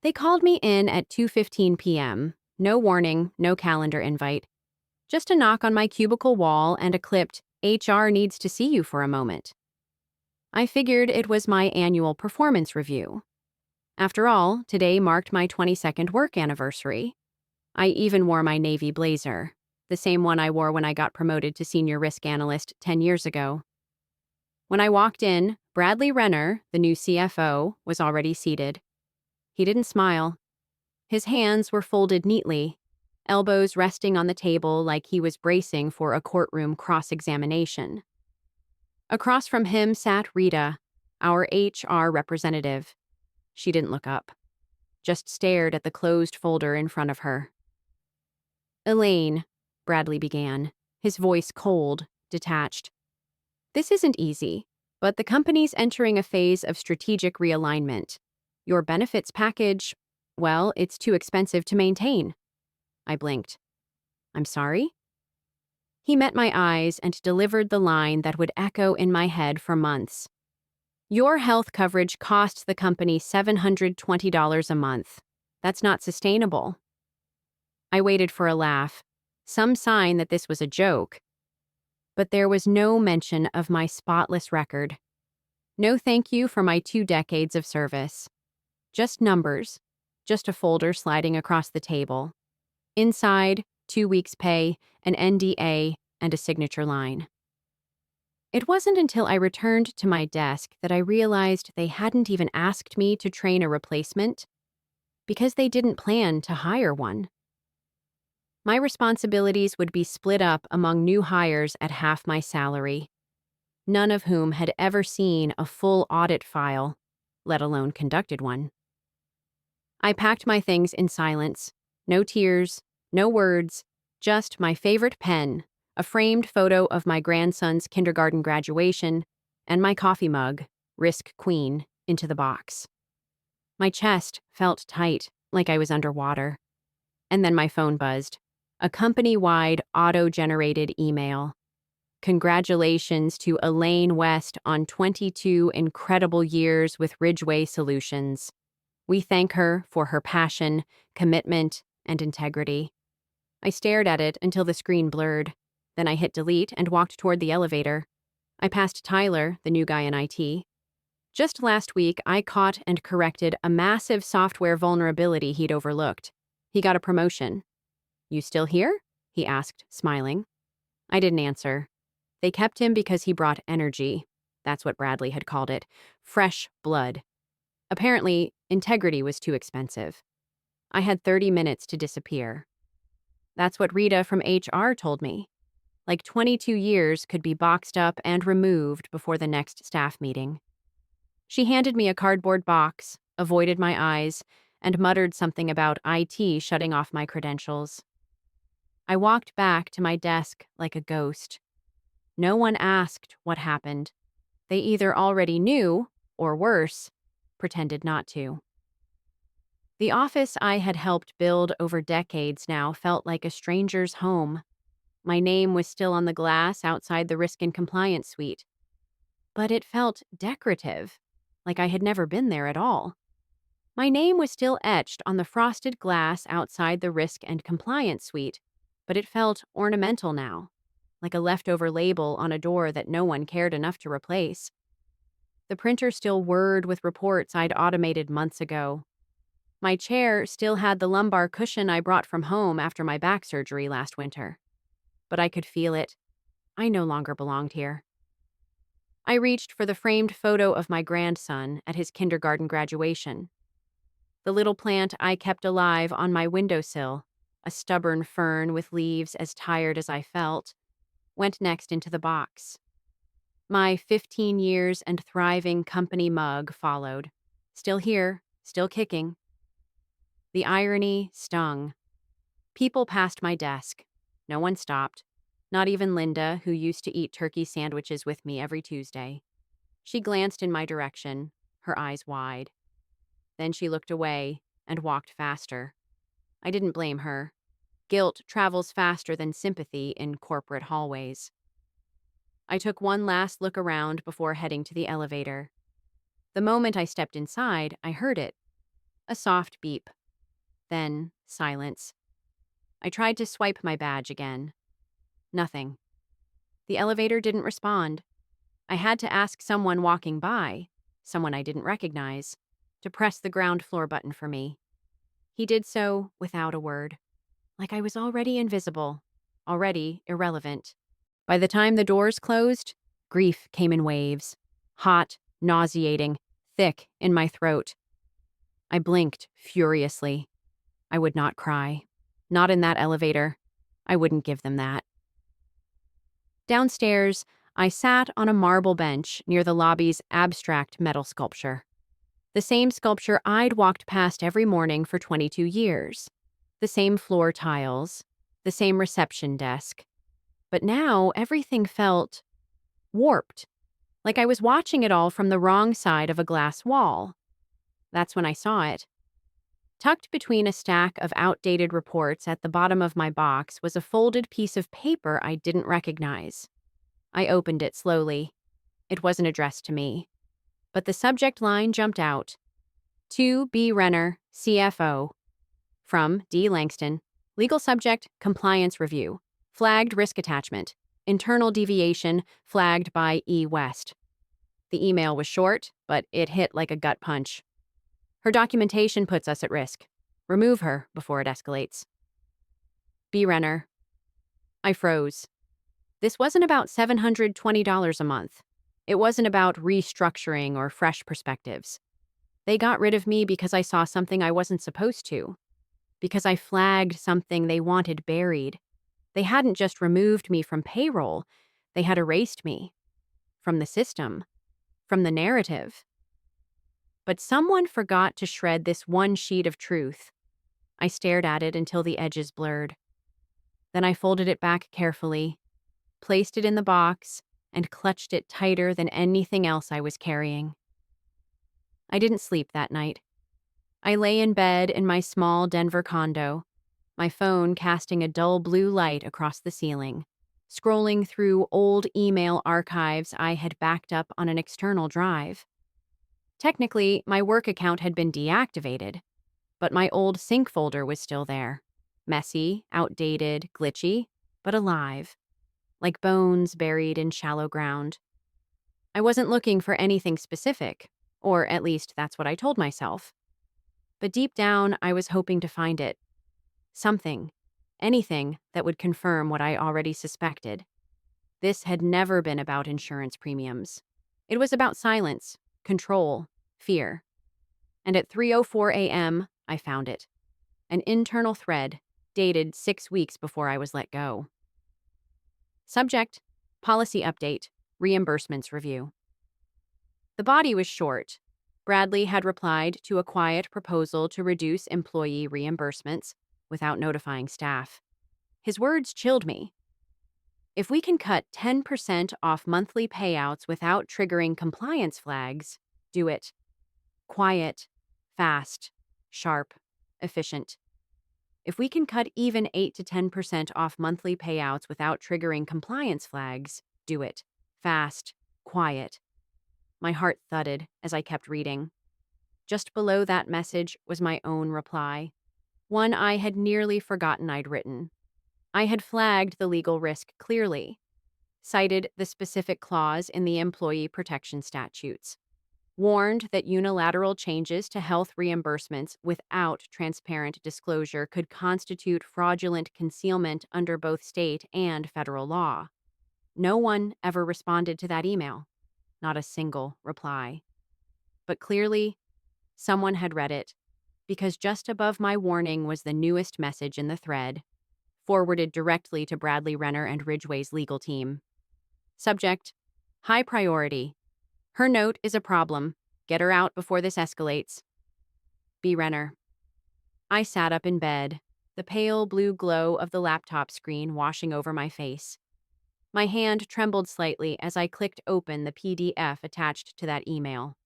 They called me in at 2:15 p.m. No warning, no calendar invite. Just a knock on my cubicle wall and a clipped, "HR needs to see you for a moment." I figured it was my annual performance review. After all, today marked my 22nd work anniversary. I even wore my navy blazer, the same one I wore when I got promoted to Senior Risk Analyst 10 years ago. When I walked in, Bradley Renner, the new CFO, was already seated. He didn't smile. His hands were folded neatly, elbows resting on the table like he was bracing for a courtroom cross-examination. Across from him sat Rita, our HR representative. She didn't look up, just stared at the closed folder in front of her. "Elaine," Bradley began, his voice cold, detached. "This isn't easy, but the company's entering a phase of strategic realignment. Your benefits package, well, it's too expensive to maintain." I blinked. "I'm sorry?" He met my eyes and delivered the line that would echo in my head for months. "Your health coverage costs the company $720 a month. That's not sustainable." I waited for a laugh, some sign that this was a joke. But there was no mention of my spotless record. No thank you for my 2 decades of service. Just numbers, just a folder sliding across the table. Inside, 2 weeks' pay, an NDA, and a signature line. It wasn't until I returned to my desk that I realized they hadn't even asked me to train a replacement, because they didn't plan to hire one. My responsibilities would be split up among new hires at half my salary, none of whom had ever seen a full audit file, let alone conducted one. I packed my things in silence, no tears, no words, just my favorite pen, a framed photo of my grandson's kindergarten graduation, and my coffee mug, Risk Queen, into the box. My chest felt tight, like I was underwater. And then my phone buzzed. A company-wide auto-generated email. "Congratulations to Elaine West on 22 incredible years with Ridgeway Solutions. We thank her for her passion, commitment, and integrity." I stared at it until the screen blurred. Then I hit delete and walked toward the elevator. I passed Tyler, the new guy in IT. Just last week, I caught and corrected a massive software vulnerability he'd overlooked. He got a promotion. "You still here?" he asked, smiling. I didn't answer. They kept him because he brought energy. That's what Bradley had called it. Fresh blood. Apparently, integrity was too expensive. I had 30 minutes to disappear. That's what Rita from HR told me. Like 22 years could be boxed up and removed before the next staff meeting. She handed me a cardboard box, avoided my eyes, and muttered something about IT shutting off my credentials. I walked back to my desk like a ghost. No one asked what happened. They either already knew, or worse, pretended not to. The office I had helped build over decades now felt like a stranger's home. My name was still on the glass outside the Risk and Compliance suite. But it felt decorative, like I had never been there at all. My name was still etched on the frosted glass outside the Risk and Compliance suite, but it felt ornamental now, like a leftover label on a door that no one cared enough to replace. The printer still whirred with reports I'd automated months ago. My chair still had the lumbar cushion I brought from home after my back surgery last winter. But I could feel it. I no longer belonged here. I reached for the framed photo of my grandson at his kindergarten graduation. The little plant I kept alive on my windowsill, a stubborn fern with leaves as tired as I felt, went next into the box. My 15 years and thriving company mug followed. Still here, still kicking. The irony stung. People passed my desk. No one stopped. Not even Linda, who used to eat turkey sandwiches with me every Tuesday. She glanced in my direction, her eyes wide. Then she looked away and walked faster. I didn't blame her. Guilt travels faster than sympathy in corporate hallways. I took one last look around before heading to the elevator. The moment I stepped inside, I heard it. A soft beep. Then silence. I tried to swipe my badge again. Nothing. The elevator didn't respond. I had to ask someone walking by, someone I didn't recognize, to press the ground floor button for me. He did so without a word, like I was already invisible, already irrelevant. By the time the doors closed, grief came in waves, hot, nauseating, thick in my throat. I blinked furiously. I would not cry. Not in that elevator. I wouldn't give them that. Downstairs, I sat on a marble bench near the lobby's abstract metal sculpture. The same sculpture I'd walked past every morning for 22 years. The same floor tiles. The same reception desk. But now everything felt warped, like I was watching it all from the wrong side of a glass wall. That's when I saw it. Tucked between a stack of outdated reports at the bottom of my box was a folded piece of paper I didn't recognize. I opened it slowly. It wasn't addressed to me. But the subject line jumped out. To B. Renner, CFO. From D. Langston. Legal subject, compliance review. Flagged risk attachment. Internal deviation, flagged by E. West. The email was short, but it hit like a gut punch. Her documentation puts us at risk. Remove her before it escalates. B. Renner. I froze. This wasn't about $720 a month. It wasn't about restructuring or fresh perspectives. They got rid of me because I saw something I wasn't supposed to. Because I flagged something they wanted buried. They hadn't just removed me from payroll. They had erased me. From the system. From the narrative. But someone forgot to shred this one sheet of truth. I stared at it until the edges blurred. Then I folded it back carefully, placed it in the box, and clutched it tighter than anything else I was carrying. I didn't sleep that night. I lay in bed in my small Denver condo, my phone casting a dull blue light across the ceiling, scrolling through old email archives I had backed up on an external drive. Technically, my work account had been deactivated, but my old sync folder was still there. Messy, outdated, glitchy, but alive. Like bones buried in shallow ground. I wasn't looking for anything specific, or at least that's what I told myself. But deep down, I was hoping to find it. Something. Anything that would confirm what I already suspected. This had never been about insurance premiums. It was about silence, control, fear. And at 3:04 a.m., I found it. An internal thread, dated 6 weeks before I was let go. Subject, policy update, reimbursements review. The body was short. Bradley had replied to a quiet proposal to reduce employee reimbursements without notifying staff. His words chilled me. If we can cut 10% off monthly payouts without triggering compliance flags, do it. Quiet, fast, sharp, efficient. If we can cut even 8 to 10% off monthly payouts without triggering compliance flags, do it. Fast, quiet. My heart thudded as I kept reading. Just below that message was my own reply, one I had nearly forgotten I'd written. I had flagged the legal risk clearly, cited the specific clause in the employee protection statutes, warned that unilateral changes to health reimbursements without transparent disclosure could constitute fraudulent concealment under both state and federal law. No one ever responded to that email. Not a single reply. But clearly, someone had read it, because just above my warning was the newest message in the thread, forwarded directly to Bradley Renner and Ridgway's legal team. Subject, high priority. Her note is a problem. Get her out before this escalates. B. Renner. I sat up in bed, the pale blue glow of the laptop screen washing over my face. My hand trembled slightly as I clicked open the PDF attached to that email.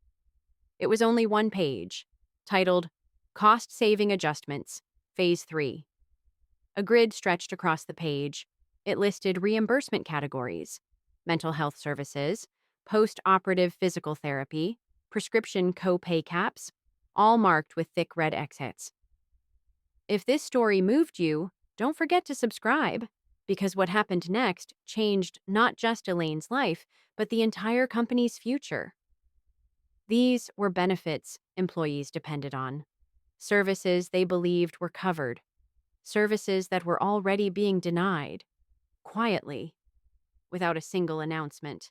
It was only one page, titled Cost Saving Adjustments, Phase 3. A grid stretched across the page. It listed reimbursement categories: mental health services, post-operative physical therapy, prescription co-pay caps, all marked with thick red X hits. If this story moved you, don't forget to subscribe, because what happened next changed not just Elaine's life, but the entire company's future. These were benefits employees depended on, services they believed were covered, services that were already being denied, quietly, without a single announcement.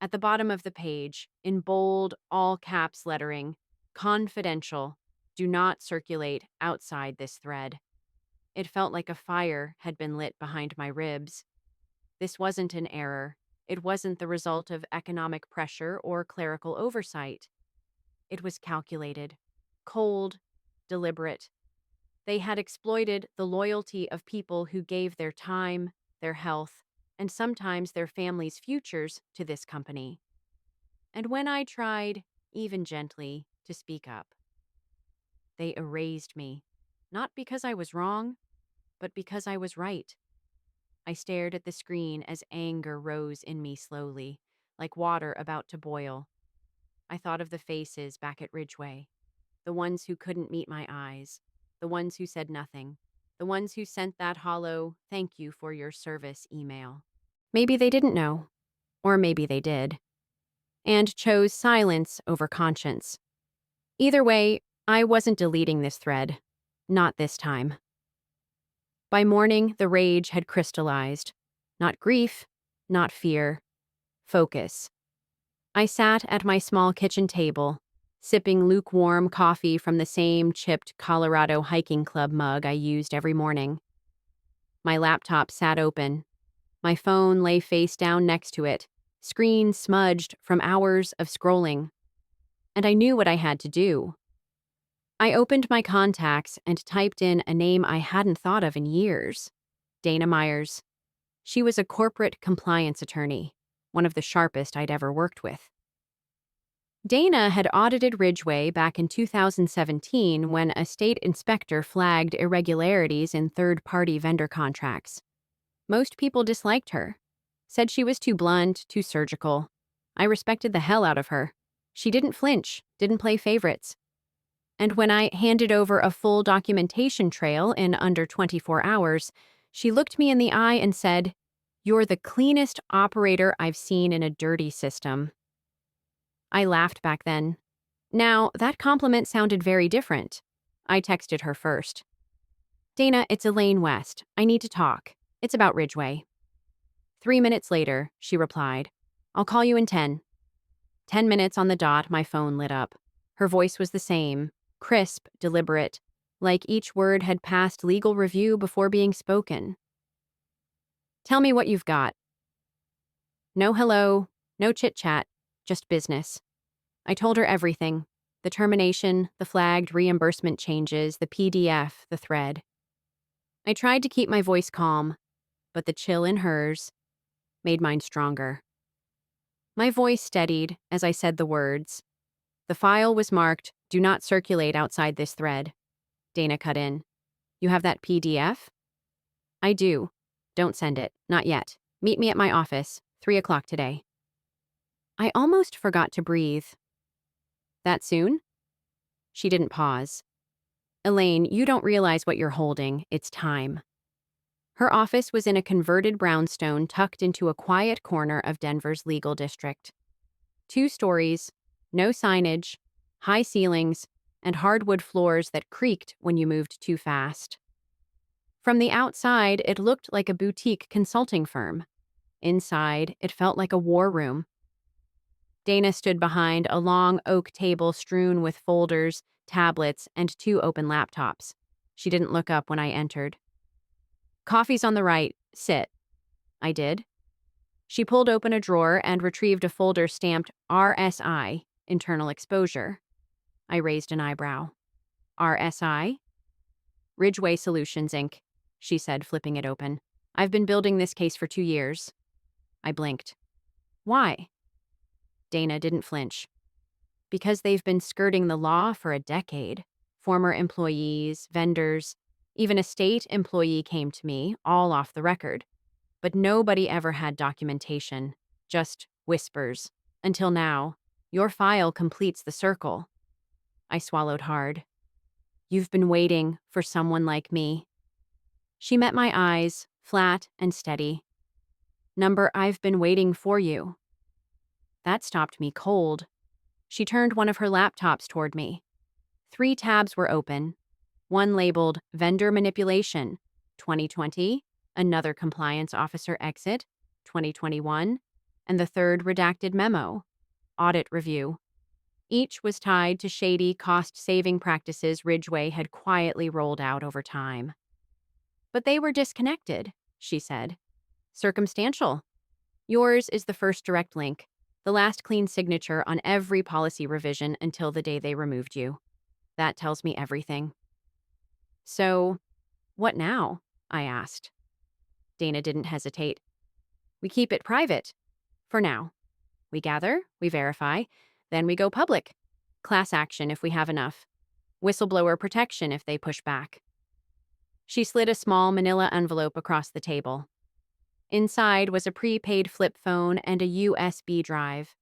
At the bottom of the page, in bold, all caps lettering, confidential, do not circulate outside this thread. It felt like a fire had been lit behind my ribs. This wasn't an error. It wasn't the result of economic pressure or clerical oversight. It was calculated, cold, deliberate. They had exploited the loyalty of people who gave their time, their health, and sometimes their families' futures to this company. And when I tried, even gently, to speak up, they erased me, not because I was wrong, but because I was right. I stared at the screen as anger rose in me slowly, like water about to boil. I thought of the faces back at Ridgeway, the ones who couldn't meet my eyes, the ones who said nothing, the ones who sent that hollow, "thank you for your service" email. Maybe they didn't know, or maybe they did, and chose silence over conscience. Either way, I wasn't deleting this thread. Not this time. By morning, the rage had crystallized. Not grief, not fear. Focus. I sat at my small kitchen table, sipping lukewarm coffee from the same chipped Colorado Hiking Club mug I used every morning. My laptop sat open. My phone lay face down next to it, screen smudged from hours of scrolling. And I knew what I had to do. I opened my contacts and typed in a name I hadn't thought of in years. Dana Myers. She was a corporate compliance attorney, one of the sharpest I'd ever worked with. Dana had audited Ridgeway back in 2017 when a state inspector flagged irregularities in third-party vendor contracts. Most people disliked her, said she was too blunt, too surgical. I respected the hell out of her. She didn't flinch, didn't play favorites. And when I handed over a full documentation trail in under 24 hours, she looked me in the eye and said, "You're the cleanest operator I've seen in a dirty system." I laughed back then. Now, that compliment sounded very different. I texted her first. "Dana, it's Elaine West. I need to talk. It's about Ridgeway." 3 minutes later, she replied, "I'll call you in 10. 10 minutes on the dot, my phone lit up. Her voice was the same, crisp, deliberate, like each word had passed legal review before being spoken. "Tell me what you've got." No hello, no chit-chat, just business. I told her everything. The termination, the flagged reimbursement changes, the PDF, the thread. I tried to keep my voice calm, but the chill in hers made mine stronger. My voice steadied as I said the words. The file was marked, "Do not circulate outside this thread." Dana cut in. "You have that PDF?" "I do. Don't send it. Not yet. Meet me at my office, 3 o'clock today." I almost forgot to breathe. "That soon?" She didn't pause. "Elaine, you don't realize what you're holding. It's time." Her office was in a converted brownstone tucked into a quiet corner of Denver's legal district. 2 stories, no signage, high ceilings, and hardwood floors that creaked when you moved too fast. From the outside, it looked like a boutique consulting firm. Inside, it felt like a war room. Dana stood behind a long oak table strewn with folders, tablets, and 2 open laptops. She didn't look up when I entered. "Coffee's on the right. Sit." I did. She pulled open a drawer and retrieved a folder stamped RSI, internal exposure. I raised an eyebrow. "RSI?" "Ridgeway Solutions, Inc., she said, flipping it open. "I've been building this case for 2 years." I blinked. "Why?" Dana didn't flinch. "Because they've been skirting the law for a decade. Former employees, vendors, even a state employee came to me, all off the record. But nobody ever had documentation, just whispers. Until now, your file completes the circle." I swallowed hard. You've been waiting for someone like me. She met my eyes, flat and steady. Number, I've been waiting for you. That stopped me cold. She turned one of her laptops toward me. 3 tabs were open. One labeled Vendor Manipulation, 2020, another Compliance Officer Exit, 2021, and the third redacted memo, Audit Review. Each was tied to shady cost-saving practices Ridgway had quietly rolled out over time. But they were disconnected, she said. Circumstantial. Yours is the first direct link, the last clean signature on every policy revision until the day they removed you. That tells me everything. So, what now? I asked. Dana didn't hesitate. We keep it private. For now. We gather, we verify, then we go public. Class action if we have enough. Whistleblower protection if they push back. She slid a small manila envelope across the table. Inside was a prepaid flip phone and a USB drive.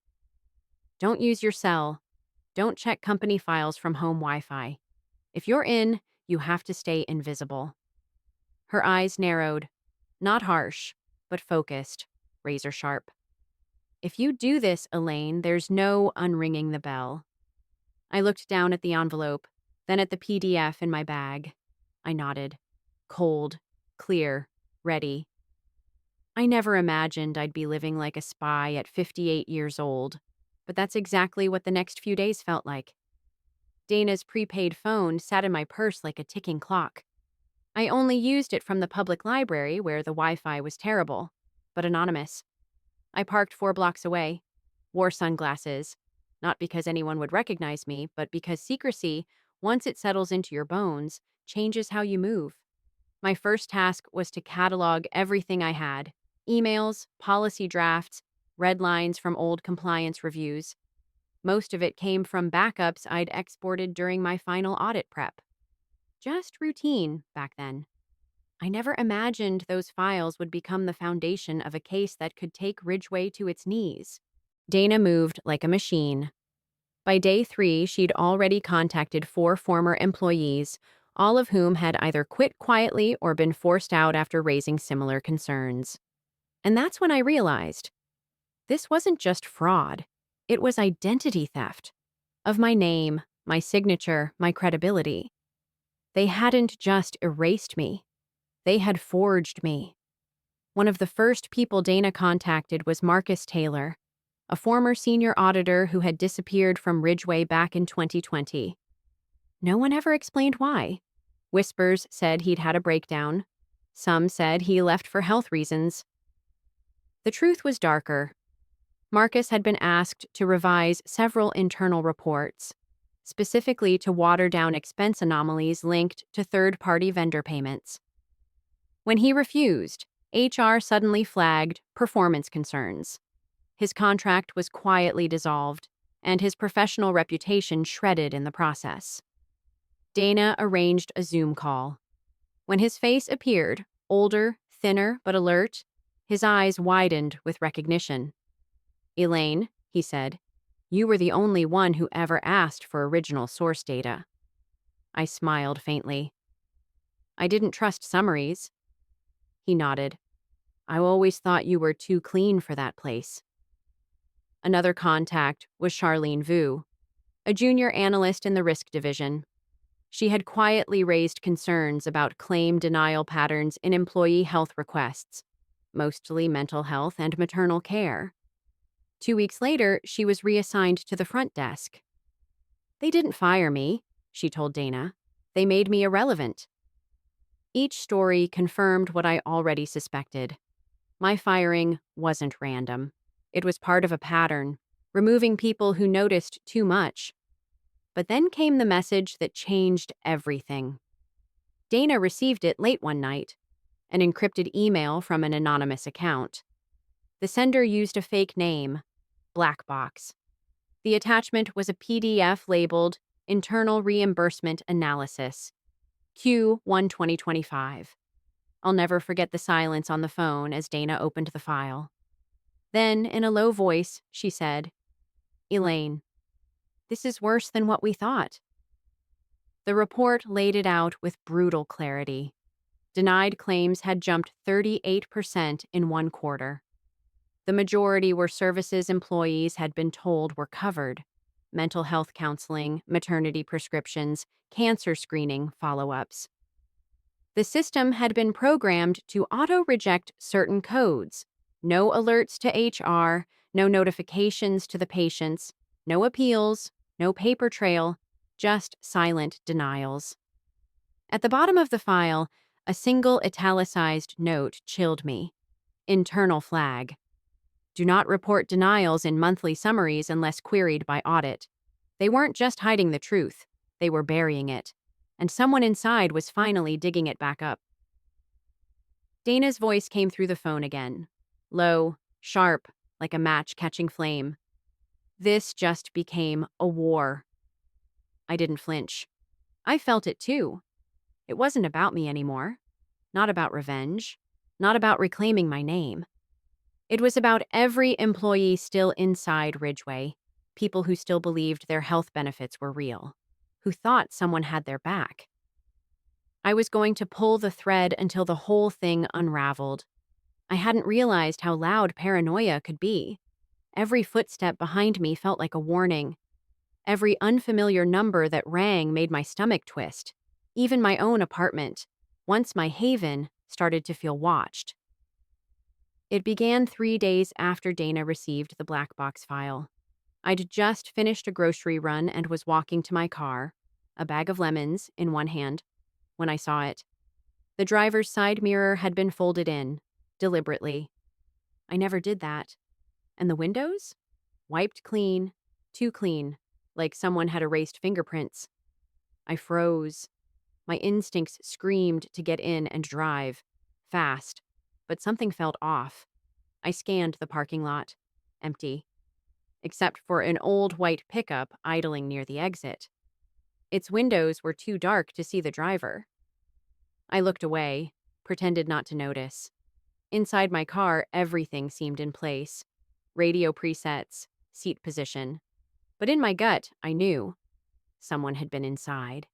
Don't use your cell. Don't check company files from home Wi-Fi. If you're in, you have to stay invisible. Her eyes narrowed. Not harsh, but focused, razor sharp. If you do this, Elaine, there's no unringing the bell. I looked down at the envelope, then at the PDF in my bag. I nodded. Cold, clear, ready. I never imagined I'd be living like a spy at 58 years old, but that's exactly what the next few days felt like. Dana's prepaid phone sat in my purse like a ticking clock. I only used it from the public library where the Wi-Fi was terrible, but anonymous. I parked 4 blocks away, wore sunglasses, not because anyone would recognize me, but because secrecy, once it settles into your bones, changes how you move. My first task was to catalog everything I had: emails, policy drafts, red lines from old compliance reviews. Most of it came from backups I'd exported during my final audit prep. Just routine back then. I never imagined those files would become the foundation of a case that could take Ridgway to its knees. Dana moved like a machine. By day 3, she'd already contacted 4 former employees, all of whom had either quit quietly or been forced out after raising similar concerns. And that's when I realized this wasn't just fraud. It was identity theft. Of my name, my signature, my credibility. They hadn't just erased me. They had forged me. One of the first people Dana contacted was Marcus Taylor, a former senior auditor who had disappeared from Ridgway back in 2020. No one ever explained why. Whispers said he'd had a breakdown. Some said he left for health reasons. The truth was darker. Marcus had been asked to revise several internal reports, specifically to water down expense anomalies linked to third-party vendor payments. When he refused, HR suddenly flagged performance concerns. His contract was quietly dissolved, and his professional reputation shredded in the process. Dana arranged a Zoom call. When his face appeared, older, thinner, but alert, his eyes widened with recognition. "Elaine," he said, "you were the only one who ever asked for original source data." I smiled faintly. "I didn't trust summaries." He nodded. "I always thought you were too clean for that place." Another contact was Charlene Vu, a junior analyst in the risk division. She had quietly raised concerns about claim denial patterns in employee health requests, mostly mental health and maternal care. 2 weeks later, she was reassigned to the front desk. "They didn't fire me," she told Dana. "They made me irrelevant." Each story confirmed what I already suspected. My firing wasn't random. It was part of a pattern, removing people who noticed too much. But then came the message that changed everything. Dana received it late one night, an encrypted email from an anonymous account. The sender used a fake name, Black Box. The attachment was a PDF labeled Internal Reimbursement Analysis, Q1 2025. I'll never forget the silence on the phone as Dana opened the file. Then, in a low voice, she said, "Elaine, this is worse than what we thought. The report laid it out with brutal clarity. Denied claims had jumped 38% in one quarter. The majority were services employees had been told were covered: mental health counseling, maternity prescriptions, cancer screening follow-ups. The system had been programmed to auto-reject certain codes: no alerts to HR, no notifications to the patients, no appeals, no paper trail, just silent denials. At the bottom of the file, a single italicized note chilled me. Internal flag. Do not report denials in monthly summaries unless queried by audit. They weren't just hiding the truth, they were burying it. And someone inside was finally digging it back up. Dana's voice came through the phone again. Low, sharp, like a match catching flame. This just became a war. I didn't flinch. I felt it too. It wasn't about me anymore. Not about revenge. Not about reclaiming my name. It was about every employee still inside Ridgeway, people who still believed their health benefits were real, who thought someone had their back. I was going to pull the thread until the whole thing unraveled. I hadn't realized how loud paranoia could be. Every footstep behind me felt like a warning. Every unfamiliar number that rang made my stomach twist. Even my own apartment, once my haven, started to feel watched. It began 3 days after Dana received the black box file. I'd just finished a grocery run and was walking to my car, a bag of lemons in one hand, when I saw it. The driver's side mirror had been folded in, deliberately. I never did that. And the windows? Wiped clean, too clean, like someone had erased fingerprints. I froze. My instincts screamed to get in and drive, fast, but something felt off. I scanned the parking lot. Empty. Except for an old white pickup idling near the exit. Its windows were too dark to see the driver. I looked away, pretended not to notice. Inside my car, everything seemed in place. Radio presets, seat position. But in my gut, I knew. Someone had been inside.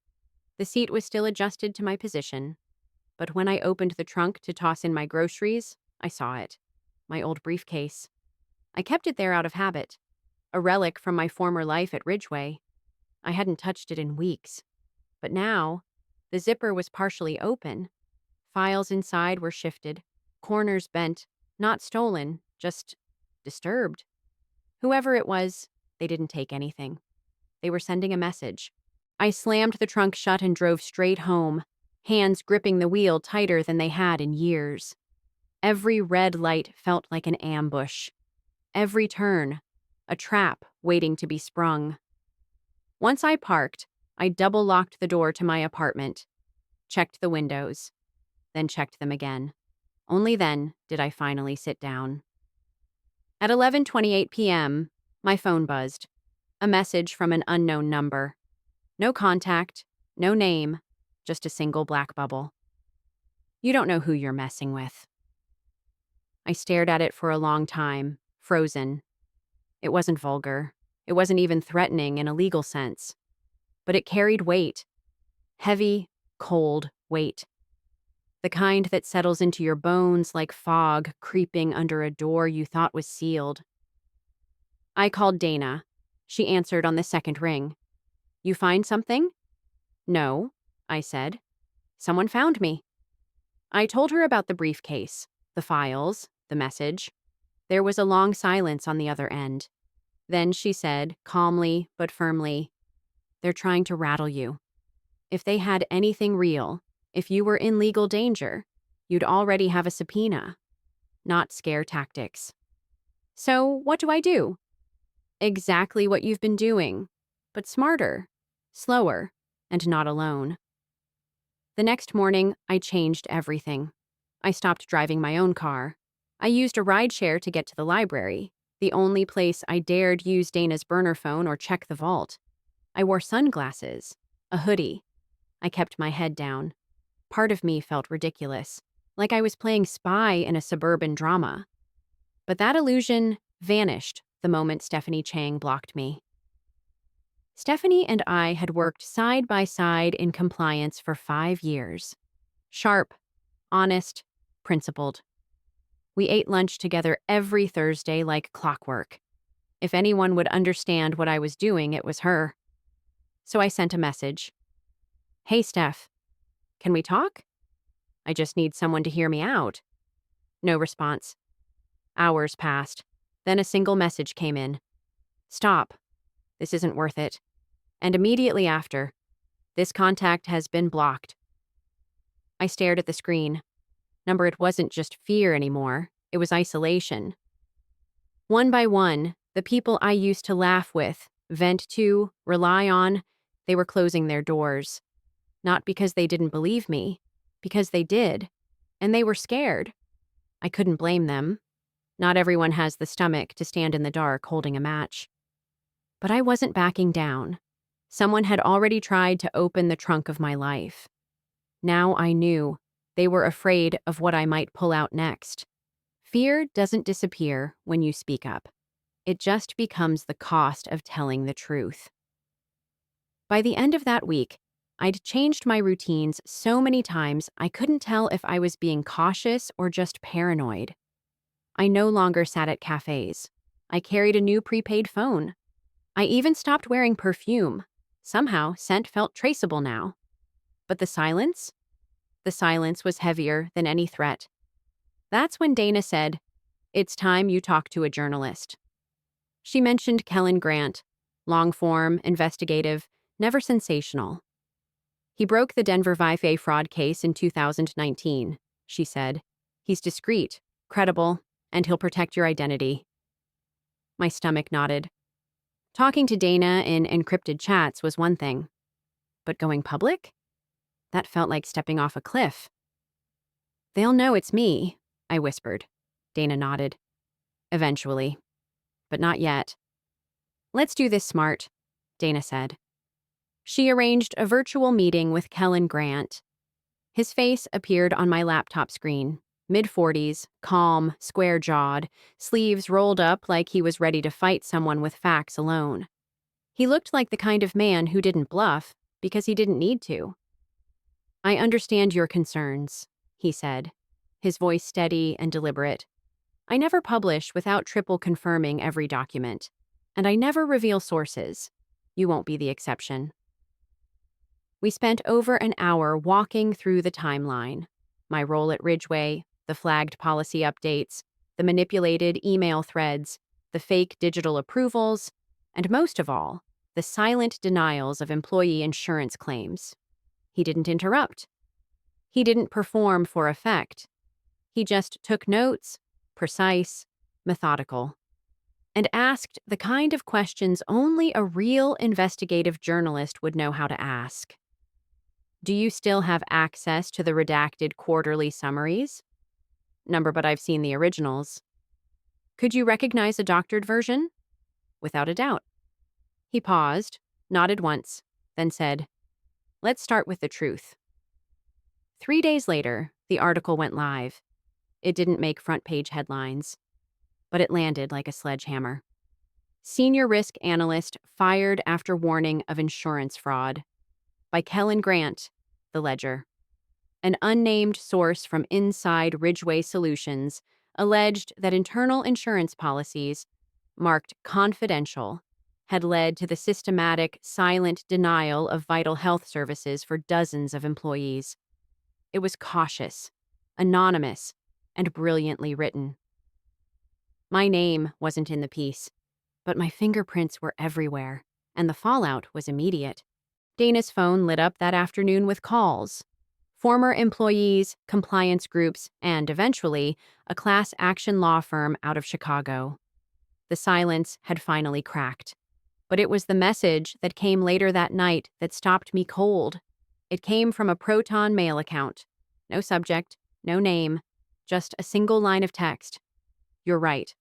The seat was still adjusted to my position. But when I opened the trunk to toss in my groceries, I saw it. My old briefcase. I kept it there out of habit. A relic from my former life at Ridgeway. I hadn't touched it in weeks. But now, the zipper was partially open. Files inside were shifted, corners bent, not stolen, just disturbed. Whoever it was, they didn't take anything. They were sending a message. I slammed the trunk shut and drove straight home, hands gripping the wheel tighter than they had in years. Every red light felt like an ambush. Every turn, a trap waiting to be sprung. Once I parked, I double-locked the door to my apartment, checked the windows, then checked them again. Only then did I finally sit down. At 11:28 p.m., my phone buzzed. A message from an unknown number. No contact, no name, just a single black bubble. You don't know who you're messing with. I stared at it for a long time, frozen. It wasn't vulgar. It wasn't even threatening in a legal sense. But it carried weight. Heavy, cold weight. The kind that settles into your bones like fog creeping under a door you thought was sealed. I called Dana. She answered on the second ring. You find something? No, I said. Someone found me. I told her about the briefcase, the files, the message. There was a long silence on the other end. Then she said, calmly but firmly, they're trying to rattle you. If they had anything real, if you were in legal danger, you'd already have a subpoena. Not scare tactics. So what do I do? Exactly what you've been doing, but smarter, slower, and not alone. The next morning, I changed everything. I stopped driving my own car. I used a rideshare to get to the library, the only place I dared use Dana's burner phone or check the vault. I wore sunglasses, a hoodie. I kept my head down. Part of me felt ridiculous, like I was playing spy in a suburban drama. But that illusion vanished the moment Stephanie Chang blocked me. Stephanie and I had worked side by side in compliance for 5 years. Sharp, honest, principled. We ate lunch together every Thursday like clockwork. If anyone would understand what I was doing, it was her. So I sent a message. Hey, Steph, can we talk? I just need someone to hear me out. No response. Hours passed. Then a single message came in. Stop. This isn't worth it. And immediately after, this contact has been blocked. I stared at the screen. It wasn't just fear anymore. It was isolation. One by one, the people I used to laugh with, vent to, rely on, they were closing their doors. Not because they didn't believe me, because they did. And they were scared. I couldn't blame them. Not everyone has the stomach to stand in the dark holding a match. But I wasn't backing down. Someone had already tried to open the trunk of my life. Now I knew they were afraid of what I might pull out next. Fear doesn't disappear when you speak up. It just becomes the cost of telling the truth. By the end of that week, I'd changed my routines so many times I couldn't tell if I was being cautious or just paranoid. I no longer sat at cafes. I carried a new prepaid phone. I even stopped wearing perfume. Somehow, scent felt traceable now. But the silence? The silence was heavier than any threat. That's when Dana said, "It's time you talk to a journalist." She mentioned Kellen Grant, long-form, investigative, never sensational. He broke the Denver Wi-Fi fraud case in 2019, she said. He's discreet, credible, and he'll protect your identity. My stomach nodded. Talking to Dana in encrypted chats was one thing. But going public? That felt like stepping off a cliff. They'll know it's me, I whispered. Dana nodded. Eventually. But not yet. Let's do this smart, Dana said. She arranged a virtual meeting with Kellen Grant. His face appeared on my laptop screen, mid-40s, calm, square-jawed, sleeves rolled up like he was ready to fight someone with facts alone. He looked like the kind of man who didn't bluff because he didn't need to. I understand your concerns, he said, his voice steady and deliberate. I never publish without triple confirming every document, and I never reveal sources. You won't be the exception. We spent over an hour walking through the timeline. My role at Ridgeway, the flagged policy updates, the manipulated email threads, the fake digital approvals, and most of all, the silent denials of employee insurance claims. He didn't interrupt. He didn't perform for effect. He just took notes, precise, methodical, and asked the kind of questions only a real investigative journalist would know how to ask. Do you still have access to the redacted quarterly summaries? But I've seen the originals. Could you recognize a doctored version? Without a doubt. He paused, nodded once, then said, "Let's start with the truth." 3 days later, the article went live. It didn't make front-page headlines, but it landed like a sledgehammer. Senior Risk Analyst fired after warning of insurance fraud. By Kellen Grant, The Ledger. An unnamed source from inside Ridgeway Solutions alleged that internal insurance policies, marked confidential, had led to the systematic, silent denial of vital health services for dozens of employees. It was cautious, anonymous, and brilliantly written. My name wasn't in the piece, but my fingerprints were everywhere, and the fallout was immediate. Dana's phone lit up that afternoon with calls. Former employees, compliance groups, and eventually, a class action law firm out of Chicago. The silence had finally cracked. But it was the message that came later that night that stopped me cold. It came from a Proton mail account. No subject, no name, just a single line of text. You're right.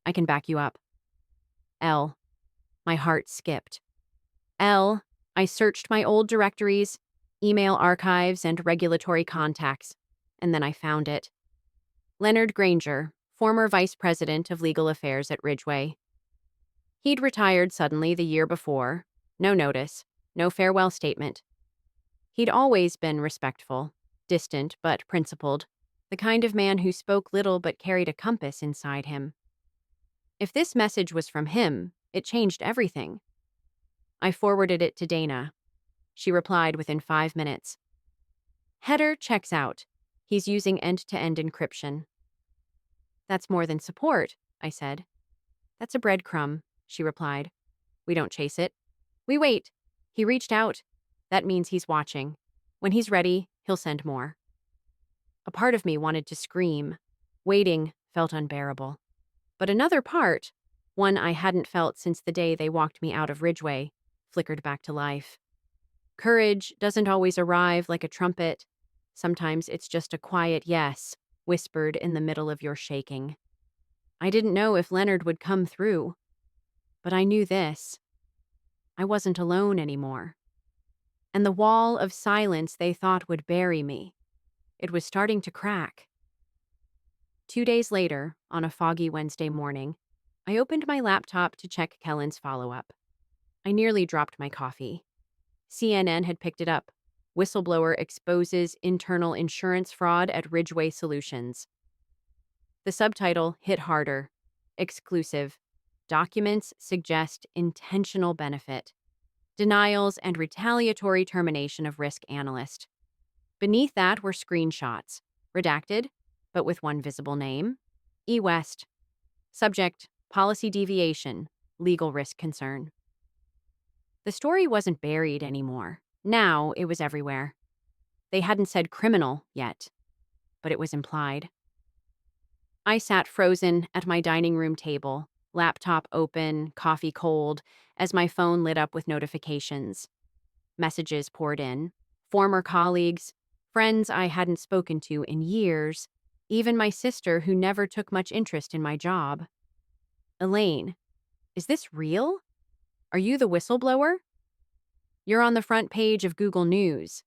I can back you up. L. My heart skipped. L. I searched my old directories, email archives, and regulatory contacts, and then I found it. Leonard Granger, former vice president of legal affairs at Ridgeway. He'd retired suddenly the year before, No notice, no farewell statement. He'd always been respectful, distant but principled, the kind of man who spoke little but carried a compass inside him. If this message was from him, it changed everything. I forwarded it to Dana. She replied within 5 minutes. Header checks out. He's using end-to-end encryption. That's more than support, I said. That's a breadcrumb, she replied. We don't chase it. We wait. He reached out. That means he's watching. When he's ready, he'll send more. A part of me wanted to scream. Waiting felt unbearable. But another part, one I hadn't felt since the day they walked me out of Ridgeway, flickered back to life. Courage doesn't always arrive like a trumpet. Sometimes it's just a quiet yes, whispered in the middle of your shaking. I didn't know if Leonard would come through, but I knew this. I wasn't alone anymore. And the wall of silence they thought would bury me, it was starting to crack. 2 days later, on a foggy Wednesday morning, I opened my laptop to check Kellen's follow-up. I nearly dropped my coffee. CNN had picked it up. Whistleblower exposes internal insurance fraud at Ridgeway Solutions. The subtitle hit harder. Exclusive. Documents suggest intentional benefit. Denials and retaliatory termination of risk analyst. Beneath that were screenshots, redacted, but with one visible name. E. West. Subject, policy deviation, legal risk concern. The story wasn't buried anymore. Now it was everywhere. They hadn't said criminal yet, but it was implied. I sat frozen at my dining room table, laptop open, coffee cold, as my phone lit up with notifications. Messages poured in. Former colleagues, friends I hadn't spoken to in years, even my sister who never took much interest in my job. Elaine, is this real? Are you the whistleblower? You're on the front page of Google News.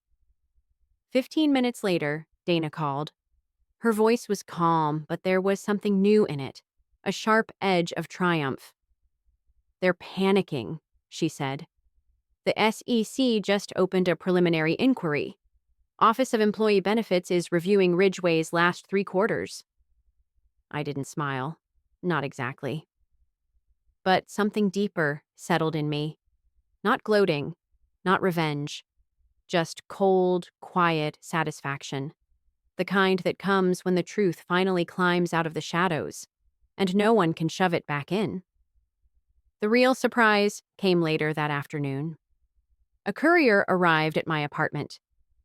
15 minutes later, Dana called. Her voice was calm, but there was something new in it, a sharp edge of triumph. They're panicking, she said. The SEC just opened a preliminary inquiry. Office of Employee Benefits is reviewing Ridgeway's last 3 quarters. I didn't smile. Not exactly. But something deeper settled in me. Not gloating, not revenge. Just cold, quiet satisfaction. The kind that comes when the truth finally climbs out of the shadows, and no one can shove it back in. The real surprise came later that afternoon. A courier arrived at my apartment.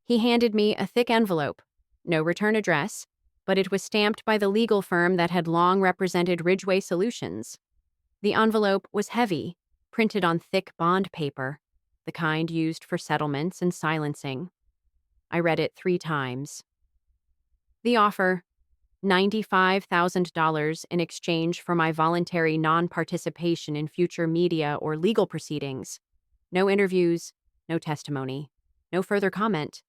He handed me a thick envelope. No return address, but it was stamped by the legal firm that had long represented Ridgeway Solutions. The envelope was heavy, printed on thick bond paper, the kind used for settlements and silencing. I read it 3 times. The offer, $95,000 in exchange for my voluntary non-participation in future media or legal proceedings. No interviews, no testimony, no further comment.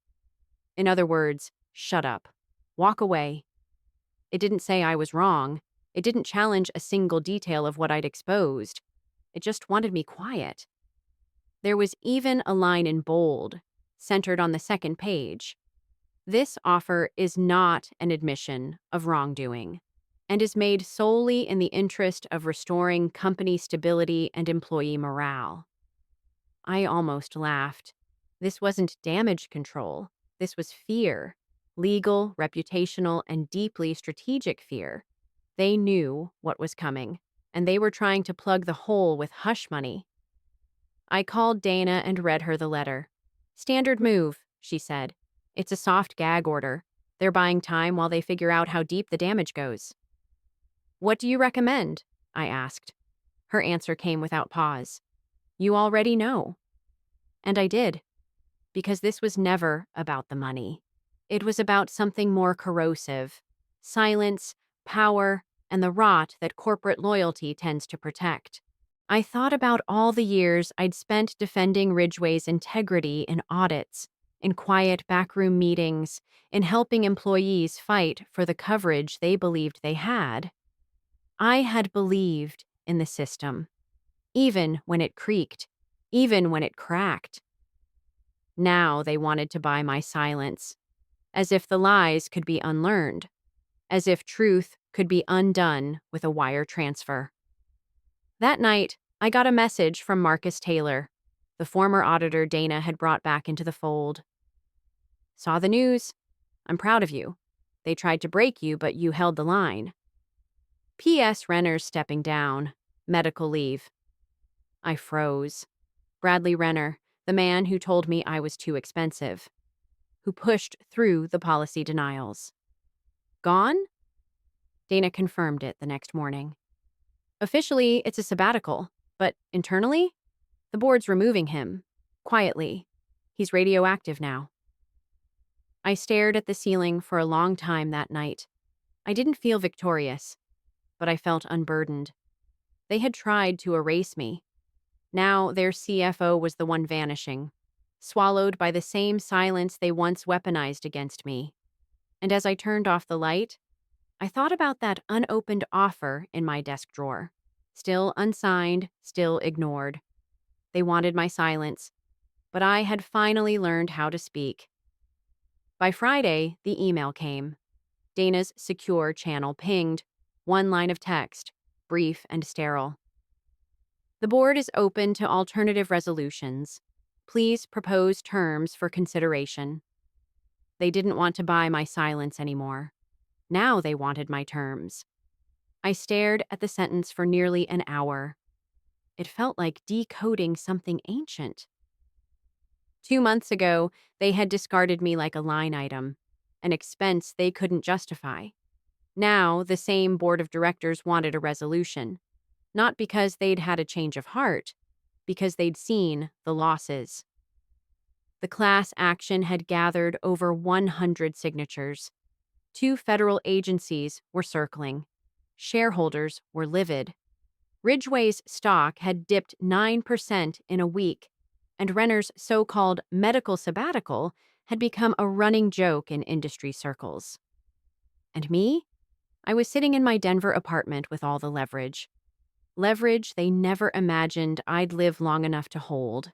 In other words, shut up. Walk away. It didn't say I was wrong. It didn't challenge a single detail of what I'd exposed. It just wanted me quiet. There was even a line in bold, centered on the second page. This offer is not an admission of wrongdoing and is made solely in the interest of restoring company stability and employee morale. I almost laughed. This wasn't damage control. This was fear. Legal, reputational, and deeply strategic fear. They knew what was coming, and they were trying to plug the hole with hush money. I called Dana and read her the letter. Standard move, she said. It's a soft gag order. They're buying time while they figure out how deep the damage goes. What do you recommend? I asked. Her answer came without pause. You already know. And I did. Because this was never about the money. It was about something more corrosive. Silence, power, and the rot that corporate loyalty tends to protect. I thought about all the years I'd spent defending Ridgeway's integrity in audits, in quiet backroom meetings, in helping employees fight for the coverage they believed they had. I had believed in the system, even when it creaked, even when it cracked. Now they wanted to buy my silence, as if the lies could be unlearned, as if truth could be undone with a wire transfer. That night, I got a message from Marcus Taylor, the former auditor Dana had brought back into the fold. Saw the news. I'm proud of you. They tried to break you, but you held the line. P.S. Renner's stepping down. Medical leave. I froze. Bradley Renner, the man who told me I was too expensive, who pushed through the policy denials. Gone? Dana confirmed it the next morning. Officially, it's a sabbatical, but internally, the board's removing him. Quietly. He's radioactive now. I stared at the ceiling for a long time that night. I didn't feel victorious, but I felt unburdened. They had tried to erase me. Now their CFO was the one vanishing, swallowed by the same silence they once weaponized against me. And as I turned off the light, I thought about that unopened offer in my desk drawer. Still unsigned, still ignored. They wanted my silence, but I had finally learned how to speak. By Friday, the email came. Dana's secure channel pinged, one line of text, brief and sterile. The board is open to alternative resolutions. Please propose terms for consideration. They didn't want to buy my silence anymore. Now they wanted my terms. I stared at the sentence for nearly an hour. It felt like decoding something ancient. 2 months ago, they had discarded me like a line item, an expense they couldn't justify. Now, the same board of directors wanted a resolution, not because they'd had a change of heart, because they'd seen the losses. The class action had gathered over 100 signatures. 2 federal agencies were circling. Shareholders were livid. Ridgeway's stock had dipped 9% in a week, and Renner's so-called medical sabbatical had become a running joke in industry circles. And me? I was sitting in my Denver apartment with all the leverage. Leverage they never imagined I'd live long enough to hold.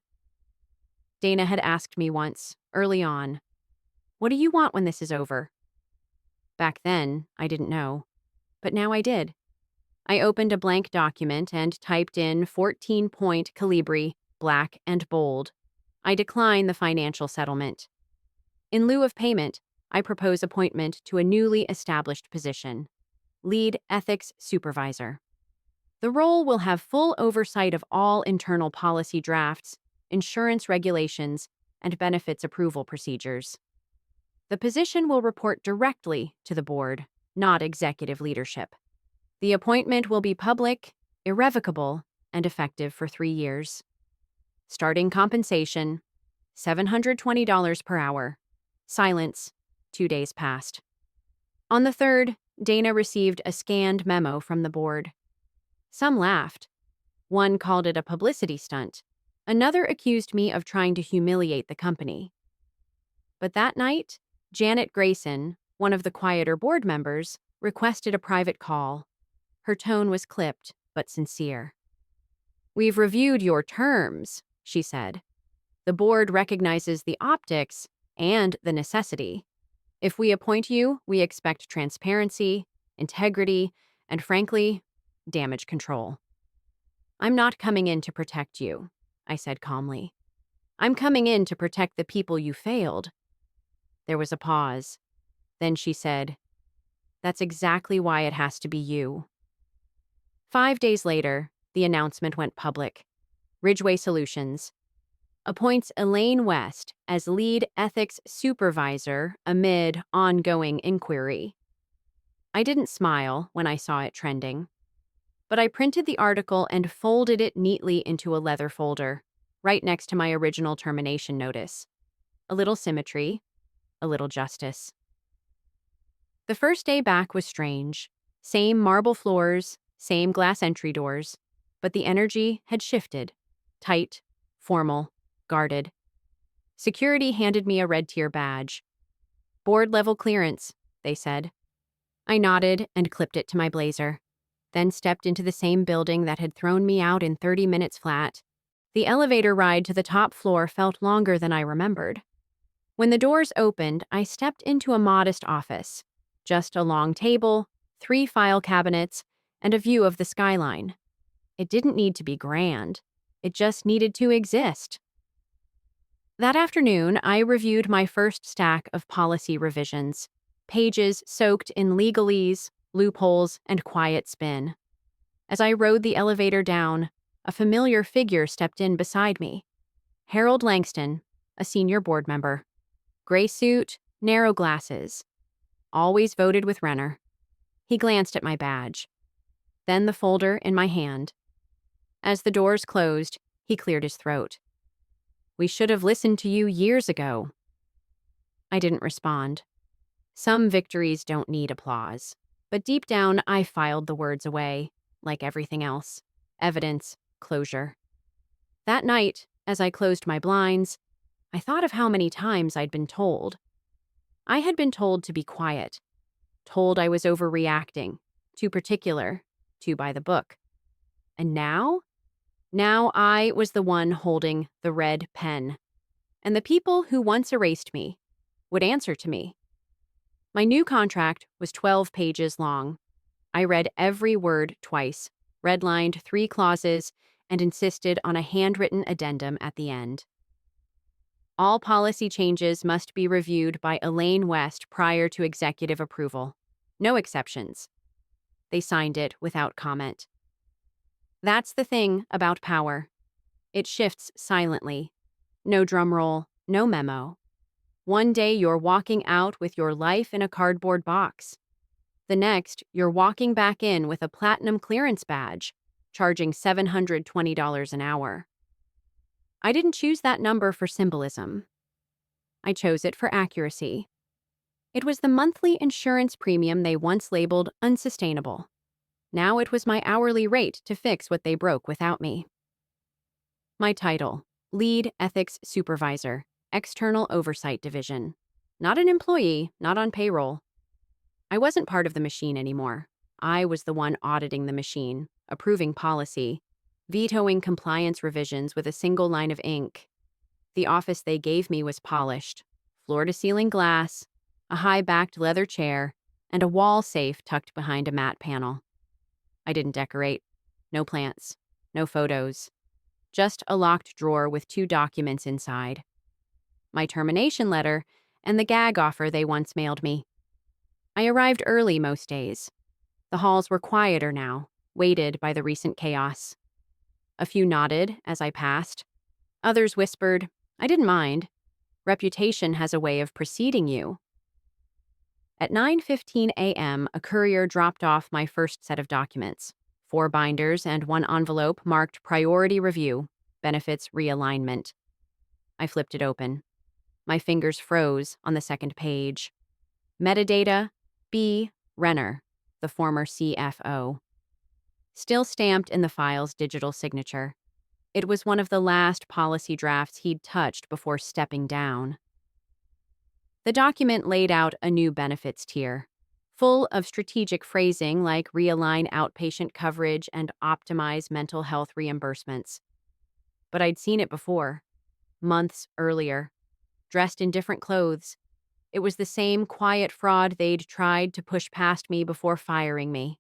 Dana had asked me once, early on, "What do you want when this is over?" Back then, I didn't know. But now I did. I opened a blank document and typed in 14-point Calibri, black and bold. I decline the financial settlement. In lieu of payment, I propose appointment to a newly established position, lead ethics supervisor. The role will have full oversight of all internal policy drafts, insurance regulations, and benefits approval procedures. The position will report directly to the board, not executive leadership. The appointment will be public, irrevocable, and effective for 3 years. Starting compensation, $720 per hour. Silence, 2 days passed. On the 3rd, Dana received a scanned memo from the board. Some laughed. One called it a publicity stunt. Another accused me of trying to humiliate the company. But that night, Janet Grayson, one of the quieter board members, requested a private call. Her tone was clipped, but sincere. "We've reviewed your terms," she said. "The board recognizes the optics and the necessity. If we appoint you, we expect transparency, integrity, and frankly, damage control." "I'm not coming in to protect you," I said calmly. "I'm coming in to protect the people you failed." There was a pause. Then she said, "That's exactly why it has to be you." 5 days later, the announcement went public. Ridgeway Solutions appoints Elaine West as lead ethics supervisor amid ongoing inquiry. I didn't smile when I saw it trending, but I printed the article and folded it neatly into a leather folder, right next to my original termination notice. A little symmetry, a little justice. The first day back was strange. Same marble floors, same glass entry doors, but the energy had shifted. Tight, formal, guarded. Security handed me a red tier badge. "Board level clearance," they said. I nodded and clipped it to my blazer, then stepped into the same building that had thrown me out in 30 minutes flat. The elevator ride to the top floor felt longer than I remembered. When the doors opened, I stepped into a modest office. Just a long table, 3 file cabinets, and a view of the skyline. It didn't need to be grand. It just needed to exist. That afternoon, I reviewed my first stack of policy revisions, pages soaked in legalese, loopholes, and quiet spin. As I rode the elevator down, a familiar figure stepped in beside me. Harold Langston, a senior board member. Gray suit, narrow glasses. Always voted with Renner. He glanced at my badge. Then the folder in my hand. As the doors closed, he cleared his throat. "We should have listened to you years ago." I didn't respond. Some victories don't need applause. But deep down, I filed the words away, like everything else. Evidence, closure. That night, as I closed my blinds, I thought of how many times I'd been told. I had been told to be quiet, told I was overreacting, too particular, too by the book. And now? Now I was the one holding the red pen. And the people who once erased me would answer to me. My new contract was 12 pages long. I read every word twice, redlined 3 clauses, and insisted on a handwritten addendum at the end. All policy changes must be reviewed by Elaine West prior to executive approval. No exceptions. They signed it without comment. That's the thing about power. It shifts silently. No drumroll, no memo. One day you're walking out with your life in a cardboard box. The next, you're walking back in with a platinum clearance badge, charging $720 an hour. I didn't choose that number for symbolism. I chose it for accuracy. It was the monthly insurance premium they once labeled unsustainable. Now it was my hourly rate to fix what they broke without me. My title: Lead Ethics Supervisor, External Oversight Division. Not an employee, not on payroll. I wasn't part of the machine anymore. I was the one auditing the machine, approving policy, vetoing compliance revisions with a single line of ink. The office they gave me was polished, floor-to-ceiling glass, a high-backed leather chair, and a wall safe tucked behind a matte panel. I didn't decorate. No plants. No photos. Just a locked drawer with 2 documents inside. My termination letter and the gag offer they once mailed me. I arrived early most days. The halls were quieter now, weighted by the recent chaos. A few nodded as I passed. Others whispered, "I didn't mind. Reputation has a way of preceding you." At 9:15 a.m., a courier dropped off my first set of documents. 4 binders and 1 envelope marked Priority Review, Benefits Realignment. I flipped it open. My fingers froze on the second page. Metadata, B. Renner, the former CFO. Still stamped in the file's digital signature. It was one of the last policy drafts he'd touched before stepping down. The document laid out a new benefits tier, full of strategic phrasing like realign outpatient coverage and optimize mental health reimbursements. But I'd seen it before, months earlier, dressed in different clothes. It was the same quiet fraud they'd tried to push past me before firing me.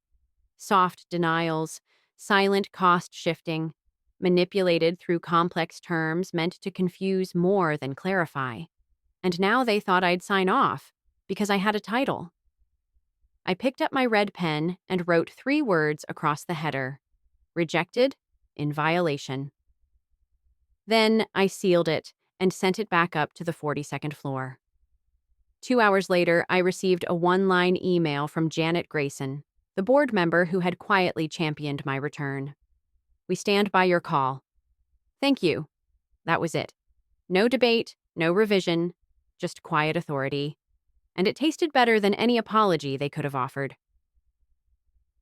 Soft denials, silent cost shifting, manipulated through complex terms meant to confuse more than clarify. And now they thought I'd sign off, because I had a title. I picked up my red pen and wrote 3 words across the header: rejected, in violation. Then I sealed it and sent it back up to the 42nd floor. 2 hours later, I received a 1-line email from Janet Grayson, the board member who had quietly championed my return. "We stand by your call." Thank you. That was it. No debate, no revision, just quiet authority. And it tasted better than any apology they could have offered.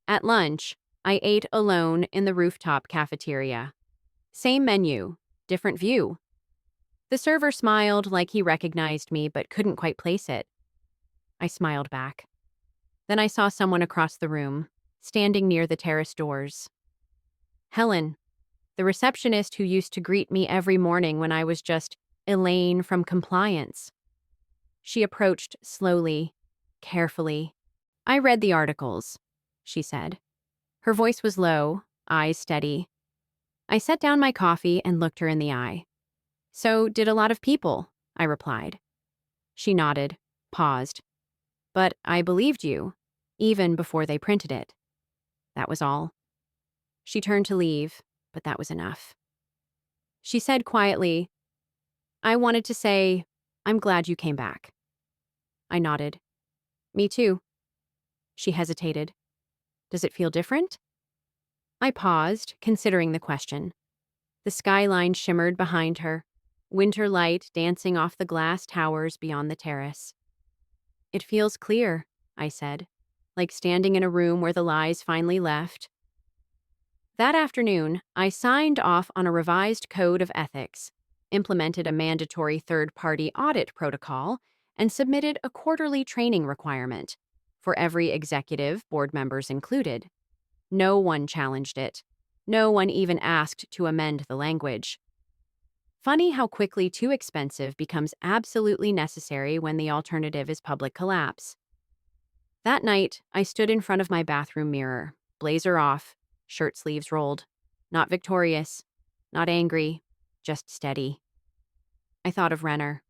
At lunch, I ate alone in the rooftop cafeteria. Same menu, different view. The server smiled like he recognized me but couldn't quite place it. I smiled back. Then I saw someone across the room, standing near the terrace doors. "Helen." The receptionist who used to greet me every morning when I was just Elaine from compliance. She approached slowly, carefully. "I read the articles," she said. Her voice was low, eyes steady. I set down my coffee and looked her in the eye. "So did a lot of people," I replied. She nodded, paused. "But I believed you, even before they printed it." That was all. She turned to leave, but that was enough. She said quietly, "I wanted to say, I'm glad you came back." I nodded. "Me too." She hesitated. "Does it feel different?" I paused, considering the question. The skyline shimmered behind her, winter light dancing off the glass towers beyond the terrace. "It feels clear," I said, like standing in a room where the lies finally left. That afternoon, I signed off on a revised code of ethics, implemented a mandatory third-party audit protocol, and submitted a quarterly training requirement, for every executive, board members included. No one challenged it. No one even asked to amend the language. Funny how quickly too expensive becomes absolutely necessary when the alternative is public collapse. That night, I stood in front of my bathroom mirror, blazer off, shirt sleeves rolled. Not victorious, not angry, just steady. I thought of Renner,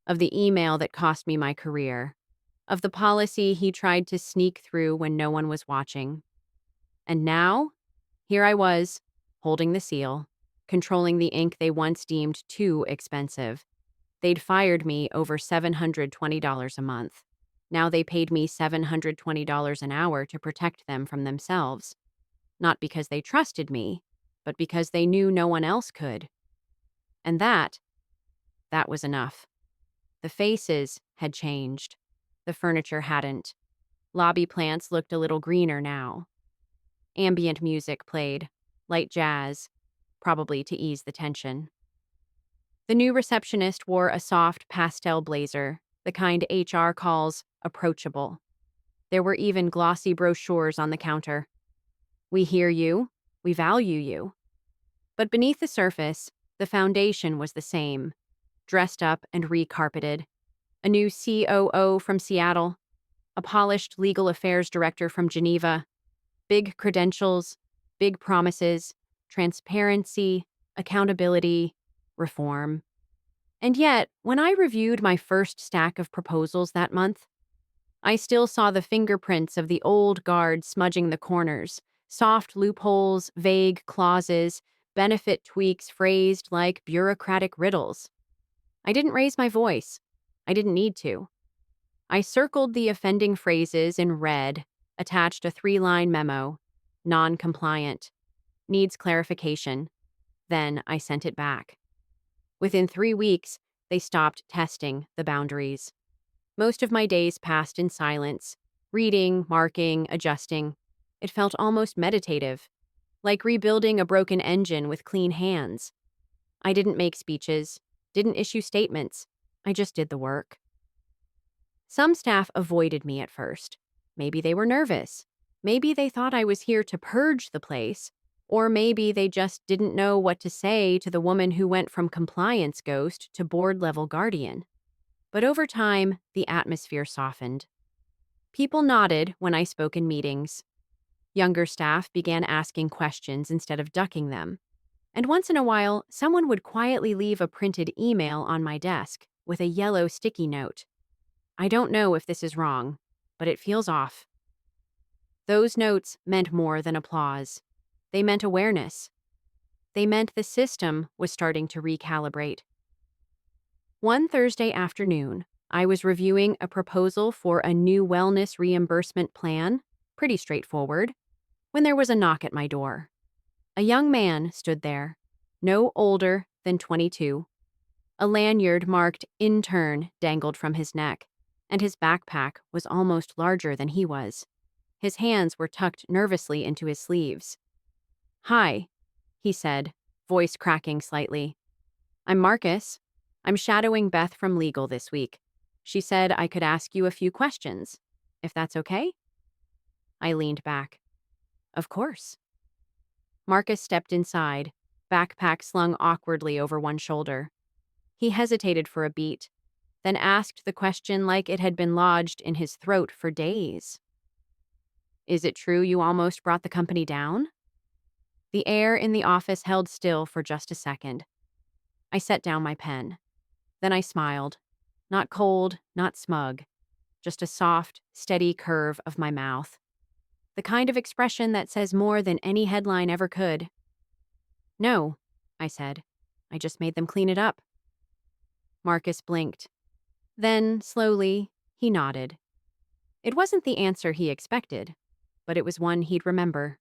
of the email that cost me my career, of the policy he tried to sneak through when no one was watching. And now, here I was, holding the seal, controlling the ink they once deemed too expensive. They'd fired me over $720 a month. Now they paid me $720 an hour to protect them from themselves. Not because they trusted me, but because they knew no one else could. And that was enough. The faces had changed. The furniture hadn't. Lobby plants looked a little greener now. Ambient music played, light jazz, probably to ease the tension. The new receptionist wore a soft pastel blazer, the kind HR calls approachable. There were even glossy brochures on the counter. "We hear you. We value you." But beneath the surface, the foundation was the same, dressed up and recarpeted. A new COO from Seattle, a polished legal affairs director from Geneva, big credentials, big promises, transparency, accountability, reform. And yet, when I reviewed my first stack of proposals that month, I still saw the fingerprints of the old guard smudging the corners, soft loopholes, vague clauses, benefit tweaks phrased like bureaucratic riddles. I didn't raise my voice. I didn't need to. I circled the offending phrases in red, attached a 3-line memo, non-compliant, needs clarification. Then I sent it back. Within 3 weeks, they stopped testing the boundaries. Most of my days passed in silence, reading, marking, adjusting. It felt almost meditative, like rebuilding a broken engine with clean hands. I didn't make speeches, didn't issue statements. I just did the work. Some staff avoided me at first. Maybe they were nervous. Maybe they thought I was here to purge the place. Or maybe they just didn't know what to say to the woman who went from compliance ghost to board-level guardian. But over time, the atmosphere softened. People nodded when I spoke in meetings. Younger staff began asking questions instead of ducking them. And once in a while, someone would quietly leave a printed email on my desk with a yellow sticky note. "I don't know if this is wrong, but it feels off." Those notes meant more than applause. They meant awareness. They meant the system was starting to recalibrate. One Thursday afternoon, I was reviewing a proposal for a new wellness reimbursement plan, pretty straightforward, when there was a knock at my door. A young man stood there, no older than 22. A lanyard marked intern dangled from his neck, and his backpack was almost larger than he was. His hands were tucked nervously into his sleeves. "Hi," he said, voice cracking slightly. "I'm Marcus. I'm shadowing Beth from legal this week. She said I could ask you a few questions, if that's okay?" I leaned back. "Of course." Marcus stepped inside, backpack slung awkwardly over one shoulder. He hesitated for a beat, then asked the question like it had been lodged in his throat for days. "Is it true you almost brought the company down?" The air in the office held still for just a second. I set down my pen. Then I smiled. Not cold, not smug, just a soft, steady curve of my mouth. The kind of expression that says more than any headline ever could. "No," I said. "I just made them clean it up." Marcus blinked. Then, slowly, he nodded. It wasn't the answer he expected, but it was one he'd remember.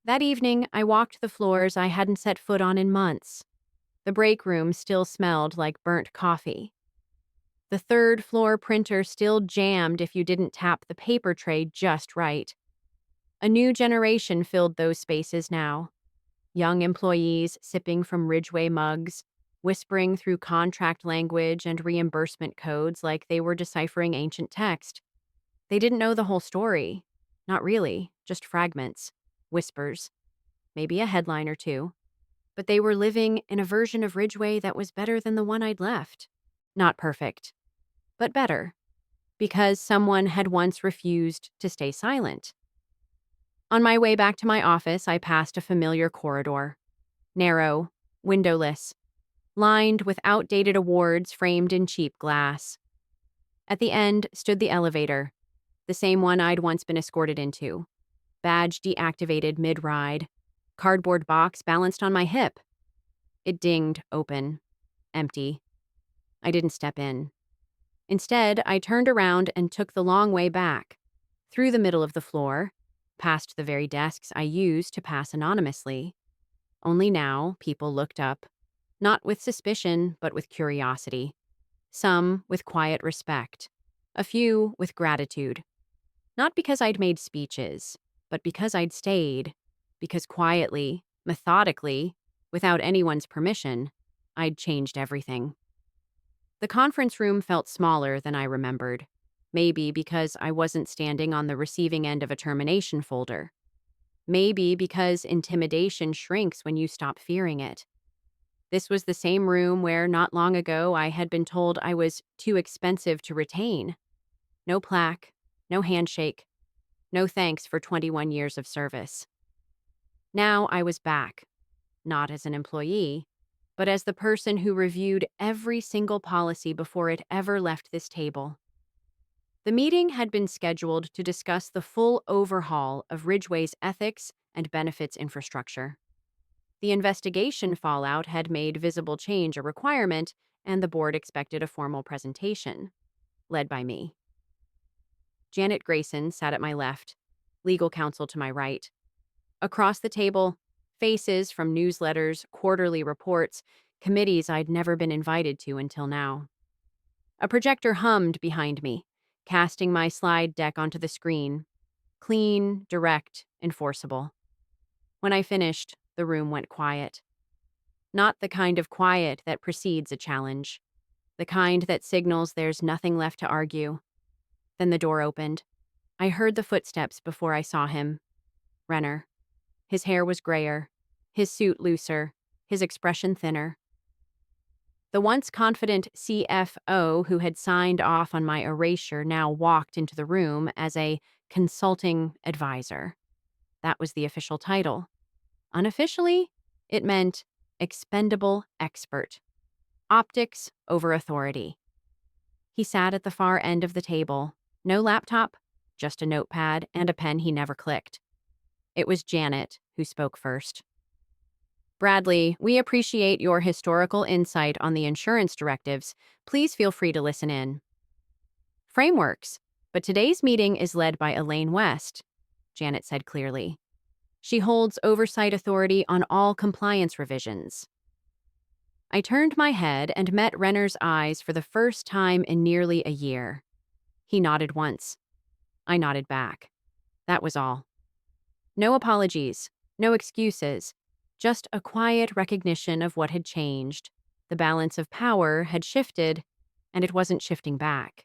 That evening, I walked the floors I hadn't set foot on in months. The break room still smelled like burnt coffee. The third floor printer still jammed if you didn't tap the paper tray just right. A new generation filled those spaces now. Young employees sipping from Ridgeway mugs, whispering through contract language and reimbursement codes like they were deciphering ancient text. They didn't know the whole story. Not really, just fragments, whispers, maybe a headline or two. But they were living in a version of Ridgeway that was better than the one I'd left. Not perfect, but better, because someone had once refused to stay silent. On my way back to my office, I passed a familiar corridor. Narrow, windowless, lined with outdated awards framed in cheap glass. At the end stood the elevator, the same one I'd once been escorted into. Badge deactivated mid-ride, cardboard box balanced on my hip. It dinged open, empty. I didn't step in. Instead, I turned around and took the long way back, through the middle of the floor, past the very desks I used to pass anonymously. Only now, people looked up, not with suspicion, but with curiosity. Some with quiet respect, a few with gratitude. Not because I'd made speeches, but because I'd stayed, because quietly, methodically, without anyone's permission, I'd changed everything. The conference room felt smaller than I remembered, maybe because I wasn't standing on the receiving end of a termination folder. Maybe because intimidation shrinks when you stop fearing it. This was the same room where not long ago I had been told I was too expensive to retain. No plaque, no handshake, no thanks for 21 years of service. Now I was back, not as an employee, but as the person who reviewed every single policy before it ever left this table. The meeting had been scheduled to discuss the full overhaul of Ridgeway's ethics and benefits infrastructure. The investigation fallout had made visible change a requirement, and the board expected a formal presentation, led by me. Janet Grayson sat at my left, legal counsel to my right. Across the table, faces from newsletters, quarterly reports, committees I'd never been invited to until now. A projector hummed behind me, casting my slide deck onto the screen. Clean, direct, enforceable. When I finished, the room went quiet. Not the kind of quiet that precedes a challenge. The kind that signals there's nothing left to argue. Then the door opened. I heard the footsteps before I saw him. Renner. His hair was grayer, his suit looser, his expression thinner. The once confident CFO who had signed off on my erasure now walked into the room as a consulting advisor. That was the official title. Unofficially, it meant expendable expert. Optics over authority. He sat at the far end of the table. No laptop, just a notepad and a pen he never clicked. It was Janet who spoke first. "Bradley, we appreciate your historical insight on the insurance directives. Please feel free to listen in." "Frameworks, but today's meeting is led by Elaine West," Janet said clearly. "She holds oversight authority on all compliance revisions." I turned my head and met Renner's eyes for the first time in nearly a year. He nodded once. I nodded back. That was all. No apologies, no excuses, just a quiet recognition of what had changed. The balance of power had shifted, and it wasn't shifting back.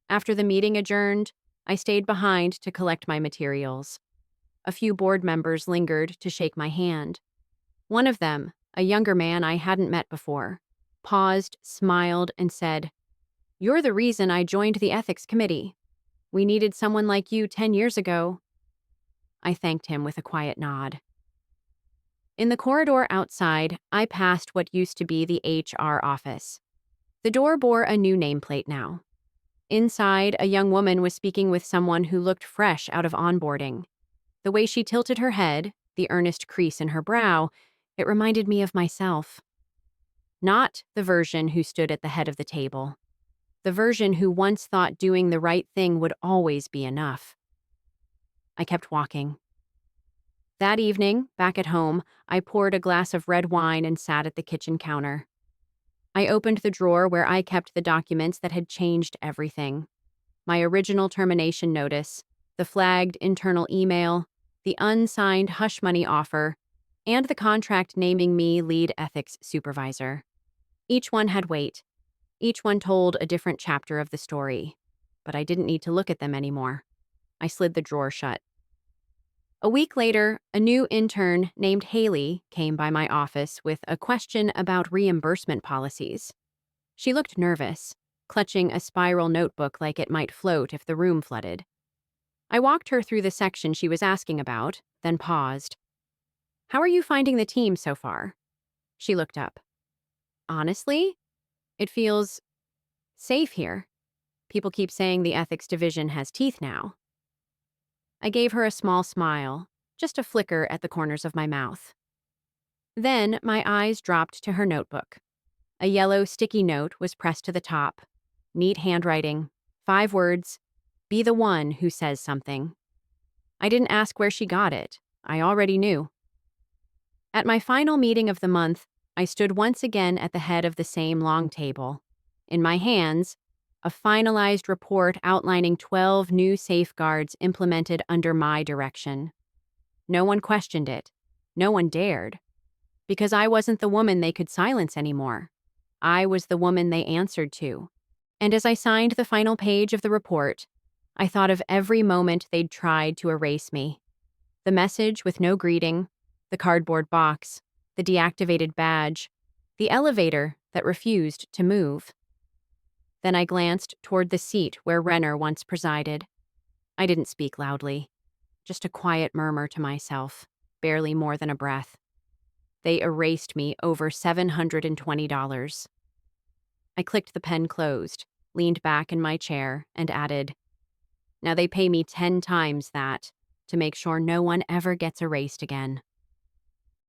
After the meeting adjourned, I stayed behind to collect my materials. A few board members lingered to shake my hand. One of them, a younger man I hadn't met before, paused, smiled, and said, "You're the reason I joined the ethics committee. We needed someone like you 10 years ago." I thanked him with a quiet nod. In the corridor outside, I passed what used to be the HR office. The door bore a new nameplate now. Inside, a young woman was speaking with someone who looked fresh out of onboarding. The way she tilted her head, the earnest crease in her brow, it reminded me of myself. Not the version who stood at the head of the table. The version who once thought doing the right thing would always be enough. I kept walking. That evening, back at home, I poured a glass of red wine and sat at the kitchen counter. I opened the drawer where I kept the documents that had changed everything. My original termination notice, the flagged internal email, the unsigned hush money offer, and the contract naming me lead ethics supervisor. Each one had weight. Each one told a different chapter of the story. But I didn't need to look at them anymore. I slid the drawer shut. A week later, a new intern named Haley came by my office with a question about reimbursement policies. She looked nervous, clutching a spiral notebook like it might float if the room flooded. I walked her through the section she was asking about, then paused. "How are you finding the team so far?" She looked up. "Honestly, it feels safe here. People keep saying the ethics division has teeth now." I gave her a small smile, just a flicker at the corners of my mouth. Then my eyes dropped to her notebook. A yellow sticky note was pressed to the top. Neat handwriting, 5 words, "Be the one who says something." I didn't ask where she got it. I already knew. At my final meeting of the month, I stood once again at the head of the same long table. In my hands, a finalized report outlining 12 new safeguards implemented under my direction. No one questioned it. No one dared. Because I wasn't the woman they could silence anymore. I was the woman they answered to. And as I signed the final page of the report, I thought of every moment they'd tried to erase me. The message with no greeting, the cardboard box, the deactivated badge, the elevator that refused to move. Then I glanced toward the seat where Renner once presided. I didn't speak loudly, just a quiet murmur to myself, barely more than a breath. They erased me over $720. I clicked the pen closed, leaned back in my chair, and added, "Now they pay me 10 times that to make sure no one ever gets erased again."